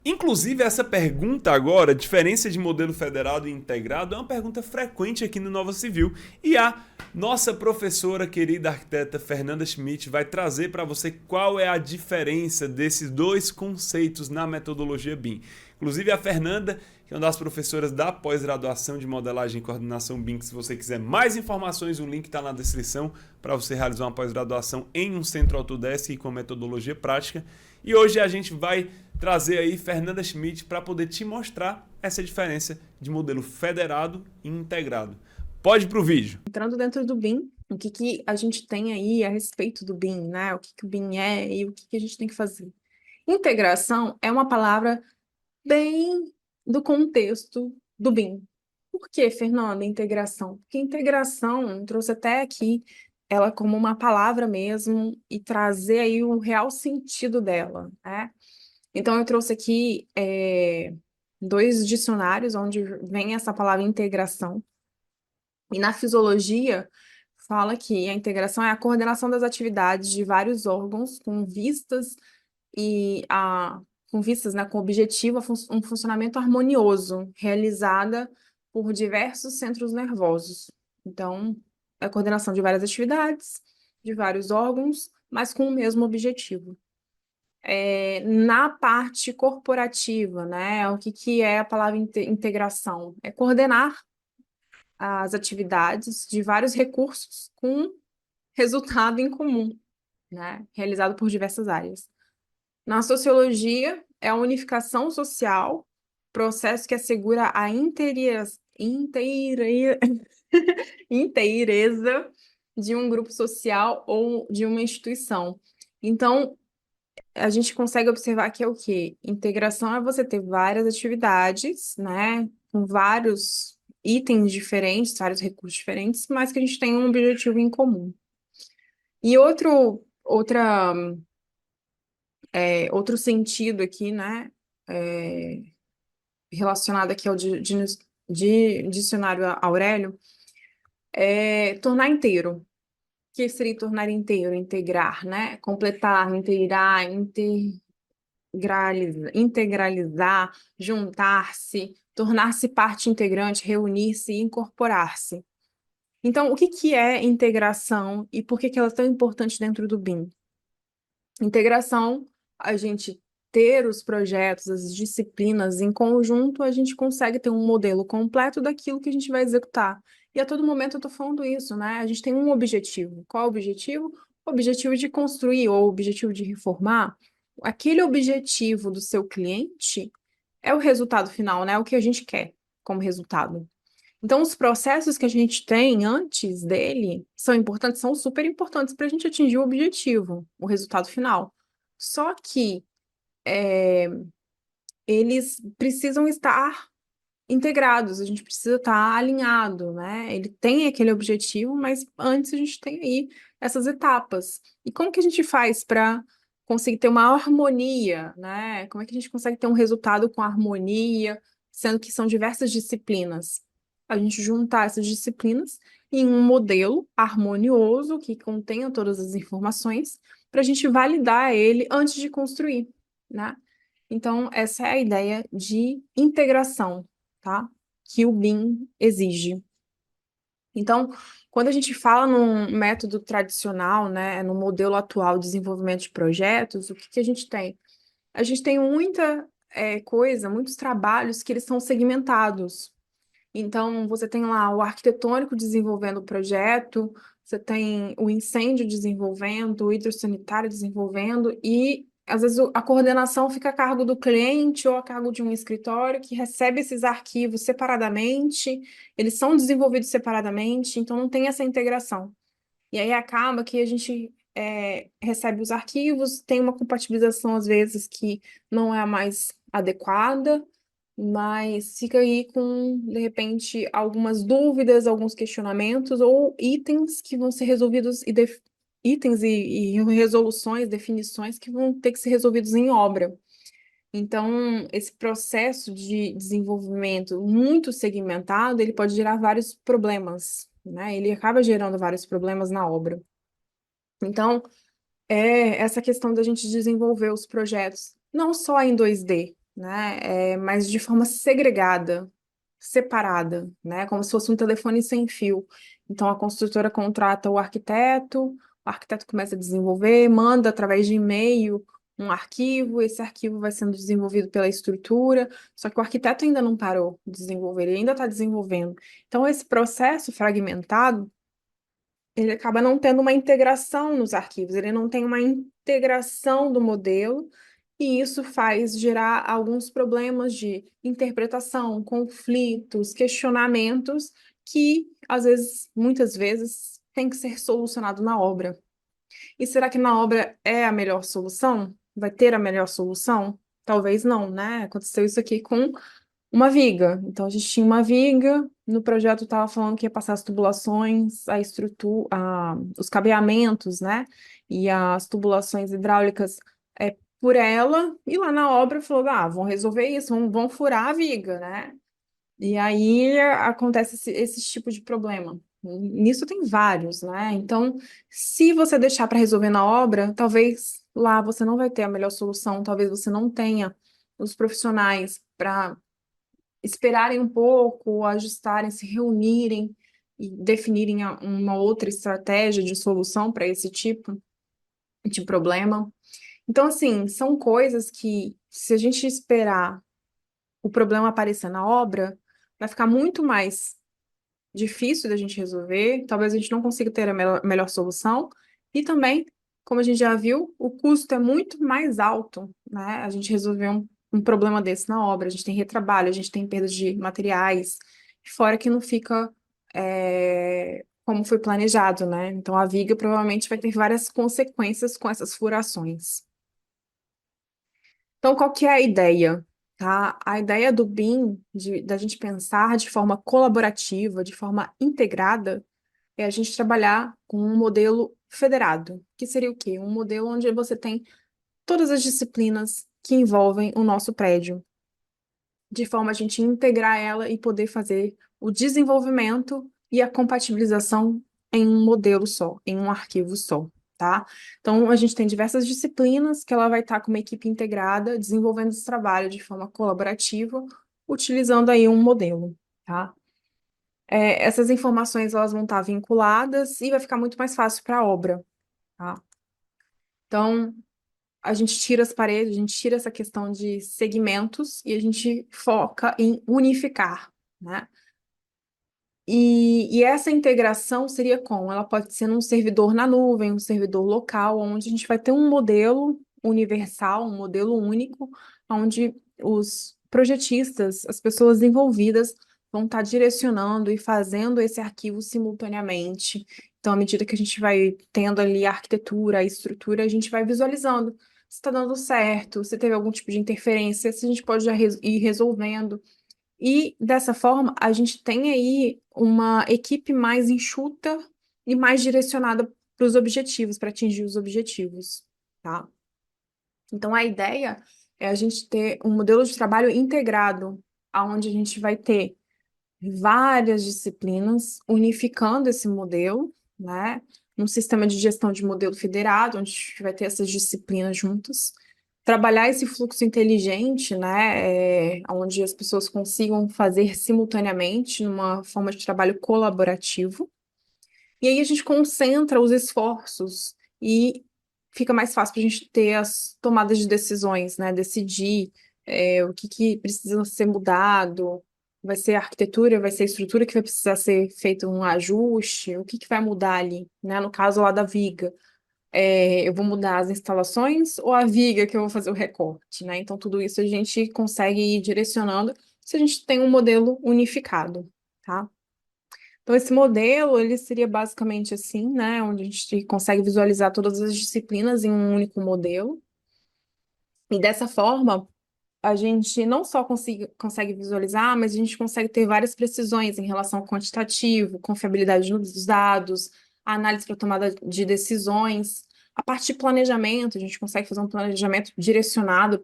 Inclusive, essa pergunta agora, diferença de modelo federado e integrado, é uma pergunta frequente aqui no Nova Civil. E a nossa professora querida arquiteta Fernanda Schmidt vai trazer para você qual é a diferença desses dois conceitos na metodologia BIM. Inclusive, a Fernanda, que é uma das professoras da pós-graduação de modelagem e coordenação BIM, se você quiser mais informações, o link está na descrição para você realizar uma pós-graduação em um centro Autodesk e com metodologia prática. E hoje a gente vai trazer aí Fernanda Schmidt para poder te mostrar essa diferença de modelo federado e integrado. Pode ir pro vídeo. Entrando dentro do BIM, o que que a gente tem aí a respeito do BIM, né? O que que o BIM é e o que que a gente tem que fazer. Integração é uma palavra bem do contexto do BIM. Por que, Fernanda, integração? Porque integração, trouxe até aqui ela como uma palavra mesmo e trazer aí o real sentido dela, né? Então, eu trouxe aqui dois dicionários onde vem essa palavra integração. E na fisiologia, fala que a integração é a coordenação das atividades de vários órgãos e a, com vistas, né, com o objetivo um funcionamento harmonioso, realizada por diversos centros nervosos. Então, é a coordenação de várias atividades, de vários órgãos, mas com o mesmo objetivo. Na parte corporativa, né, o que que é a palavra integração? É coordenar as atividades de vários recursos com resultado em comum, né, realizado por diversas áreas. Na sociologia, é a unificação social, processo que assegura a inteireza de um grupo social ou de uma instituição. Então, a gente consegue observar que é o quê? Integração é você ter várias atividades, né, com vários itens diferentes, vários recursos diferentes, mas que a gente tem um objetivo em comum. E outro sentido aqui, né, é, relacionado aqui ao de dicionário Aurélio, é tornar inteiro. O que seria tornar inteiro? Integrar, né? Completar, inteirar, integralizar, juntar-se, tornar-se parte integrante, reunir-se e incorporar-se. Então, o que que é integração e por que que ela é tão importante dentro do BIM? Integração, a gente ter os projetos, as disciplinas em conjunto, a gente consegue ter um modelo completo daquilo que a gente vai executar. E a todo momento eu estou falando isso, né? A gente tem um objetivo. Qual é o objetivo? O objetivo de construir ou o objetivo de reformar. Aquele objetivo do seu cliente é o resultado final, né? O que a gente quer como resultado. Então, os processos que a gente tem antes dele são importantes, são super importantes para a gente atingir o objetivo, o resultado final. Só que eles precisam estar integrados, a gente precisa estar alinhado, né? Ele tem aquele objetivo, mas antes a gente tem aí essas etapas. E como que a gente faz para conseguir ter uma harmonia, né? Como é que a gente consegue ter um resultado com harmonia, sendo que são diversas disciplinas? A gente juntar essas disciplinas em um modelo harmonioso que contenha todas as informações para a gente validar ele antes de construir, né? Então, essa é a ideia de integração, tá? Que o BIM exige. Então, quando a gente fala num método tradicional, né, no modelo atual de desenvolvimento de projetos, o que que a gente tem? A gente tem muita coisa, muitos trabalhos que eles são segmentados. Então, você tem lá o arquitetônico desenvolvendo o projeto, você tem o incêndio desenvolvendo, o hidrossanitário desenvolvendo, e às vezes a coordenação fica a cargo do cliente ou a cargo de um escritório que recebe esses arquivos separadamente, eles são desenvolvidos separadamente, então não tem essa integração. E aí acaba que a gente recebe os arquivos, tem uma compatibilização às vezes que não é a mais adequada, mas fica aí com, de repente, algumas dúvidas, alguns questionamentos ou itens que vão ser resolvidos itens e resoluções, definições que vão ter que ser resolvidos em obra. Então, esse processo de desenvolvimento muito segmentado, ele pode gerar vários problemas, né? Ele acaba gerando vários problemas na obra. Então, essa questão da gente desenvolver os projetos, não só em 2D. né? Mas de forma segregada, separada, né? Como se fosse um telefone sem fio. Então, a construtora contrata o arquiteto começa a desenvolver, manda através de e-mail um arquivo, esse arquivo vai sendo desenvolvido pela estrutura, só que o arquiteto ainda não parou de desenvolver, ele ainda está desenvolvendo. Então, esse processo fragmentado, ele acaba não tendo uma integração nos arquivos, ele não tem uma integração do modelo, e isso faz gerar alguns problemas de interpretação, conflitos, questionamentos, que às vezes, muitas vezes, tem que ser solucionado na obra. E será que na obra é a melhor solução? Vai ter a melhor solução? Talvez não, né? Aconteceu isso aqui com uma viga. Então, a gente tinha uma viga, no projeto estava falando que ia passar as tubulações, a estrutura, os cabeamentos, né? E as tubulações hidráulicas por ela, e lá na obra falou, vão resolver isso, vão furar a viga, né? E aí acontece esse tipo de problema. Nisso tem vários, né? Então, se você deixar para resolver na obra, talvez lá você não vai ter a melhor solução, talvez você não tenha os profissionais para esperarem um pouco, ajustarem, se reunirem e definirem uma outra estratégia de solução para esse tipo de problema. Então, assim, são coisas que, se a gente esperar o problema aparecer na obra, vai ficar muito mais difícil da gente resolver, talvez a gente não consiga ter a melhor solução, e também, como a gente já viu, o custo é muito mais alto, né? A gente resolver um problema desse na obra, a gente tem retrabalho, a gente tem perda de materiais, fora que não fica como foi planejado, né? Então a viga provavelmente vai ter várias consequências com essas furações. Então, qual que é a ideia? Tá? A ideia do BIM, da gente pensar de forma colaborativa, de forma integrada, é a gente trabalhar com um modelo federado, que seria o quê? Um modelo onde você tem todas as disciplinas que envolvem o nosso prédio, de forma a gente integrar ela e poder fazer o desenvolvimento e a compatibilização em um modelo só, em um arquivo só, tá? Então, a gente tem diversas disciplinas que ela vai estar com uma equipe integrada, desenvolvendo esse trabalho de forma colaborativa, utilizando aí um modelo, tá? Essas informações elas vão estar vinculadas e vai ficar muito mais fácil para a obra, tá? Então, a gente tira as paredes, a gente tira essa questão de segmentos e a gente foca em unificar, né? E essa integração seria como? Ela pode ser num servidor na nuvem, um servidor local, onde a gente vai ter um modelo universal, um modelo único, onde os projetistas, as pessoas envolvidas, vão estar direcionando e fazendo esse arquivo simultaneamente. Então, à medida que a gente vai tendo ali a arquitetura, a estrutura, a gente vai visualizando se está dando certo, se teve algum tipo de interferência, se a gente pode já ir resolvendo. E dessa forma, a gente tem aí uma equipe mais enxuta e mais direcionada para os objetivos, para atingir os objetivos, tá? Então, a ideia é a gente ter um modelo de trabalho integrado, onde a gente vai ter várias disciplinas unificando esse modelo, né? Um sistema de gestão de modelo federado, onde a gente vai ter essas disciplinas juntas. Trabalhar esse fluxo inteligente, né? Onde as pessoas consigam fazer simultaneamente, numa forma de trabalho colaborativo. E aí a gente concentra os esforços e fica mais fácil para a gente ter as tomadas de decisões, né? Decidir o que precisa ser mudado, vai ser a arquitetura, vai ser a estrutura que vai precisar ser feito um ajuste, o que vai mudar ali, né? No caso lá da viga, eu vou mudar as instalações ou a viga que eu vou fazer o recorte, né? Então tudo isso a gente consegue ir direcionando se a gente tem um modelo unificado, tá? Então, esse modelo, ele seria basicamente assim, né? Onde a gente consegue visualizar todas as disciplinas em um único modelo. E dessa forma, a gente não só consegue visualizar, mas a gente consegue ter várias precisões em relação ao quantitativo, confiabilidade dos dados, a análise para tomada de decisões. A parte de planejamento, a gente consegue fazer um planejamento direcionado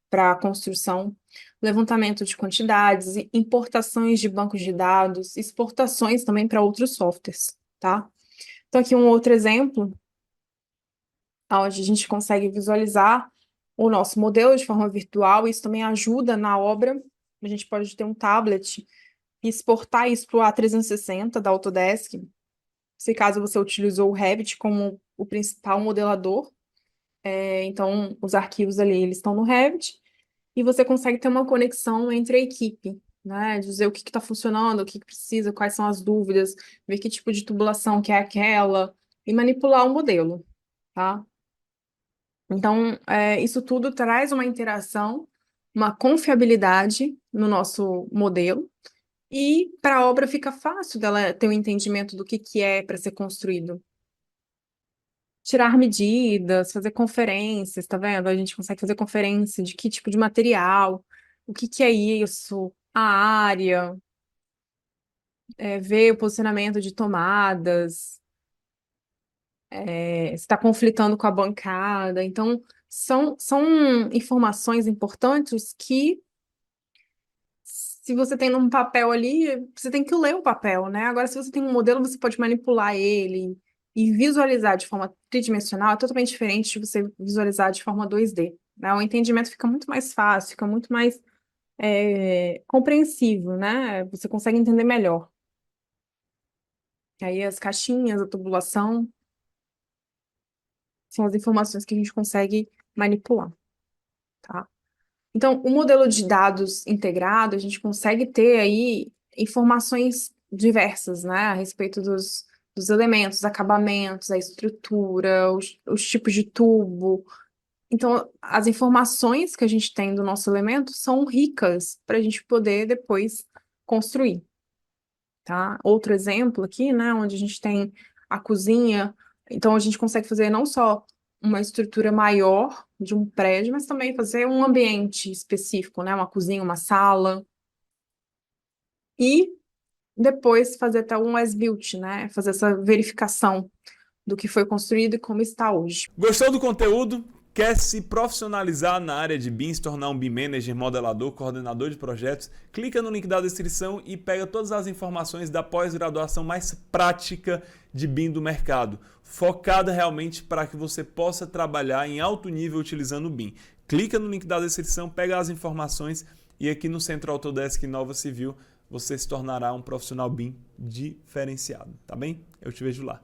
para a construção, levantamento de quantidades, importações de bancos de dados, exportações também para outros softwares, tá? Então, aqui um outro exemplo, onde a gente consegue visualizar o nosso modelo de forma virtual. Isso também ajuda na obra. A gente pode ter um tablet e exportar isso para o A360 da Autodesk, se caso você utilizou o Revit como o principal modelador. Então, os arquivos ali, eles estão no Revit, e você consegue ter uma conexão entre a equipe, né? Dizer o que está funcionando, o que precisa, quais são as dúvidas, ver que tipo de tubulação que é aquela, e manipular o modelo, tá? Então, isso tudo traz uma interação, uma confiabilidade no nosso modelo, e para a obra fica fácil dela ter um entendimento do que é para ser construído. Tirar medidas, fazer conferências, tá vendo? A gente consegue fazer conferência de que tipo de material, o que é isso, a área, ver o posicionamento de tomadas, se está conflitando com a bancada. Então, são informações importantes que, se você tem num papel ali, você tem que ler o papel, né? Agora, se você tem um modelo, você pode manipular ele e visualizar de forma tridimensional. É totalmente diferente de você visualizar de forma 2D, né? O entendimento fica muito mais fácil, fica muito mais compreensível, né? Você consegue entender melhor. Aí as caixinhas, a tubulação, são as informações que a gente consegue manipular, tá? Então, o modelo de dados integrado, a gente consegue ter aí informações diversas, né, a respeito dos elementos, acabamentos, a estrutura, os tipos de tubo. Então, as informações que a gente tem do nosso elemento são ricas para a gente poder depois construir, tá? Outro exemplo aqui, né, onde a gente tem a cozinha, então a gente consegue fazer não só uma estrutura maior de um prédio, mas também fazer um ambiente específico, né, uma cozinha, uma sala, e depois fazer até um as-built, né, fazer essa verificação do que foi construído e como está hoje. Gostou do conteúdo? Quer se profissionalizar na área de BIM, se tornar um BIM Manager, modelador, coordenador de projetos? Clica no link da descrição e pega todas as informações da pós-graduação mais prática de BIM do mercado, focada realmente para que você possa trabalhar em alto nível utilizando o BIM. Clica no link da descrição, pega as informações e aqui no Centro Autodesk Nova Civil você se tornará um profissional BIM diferenciado, tá bem? Eu te vejo lá.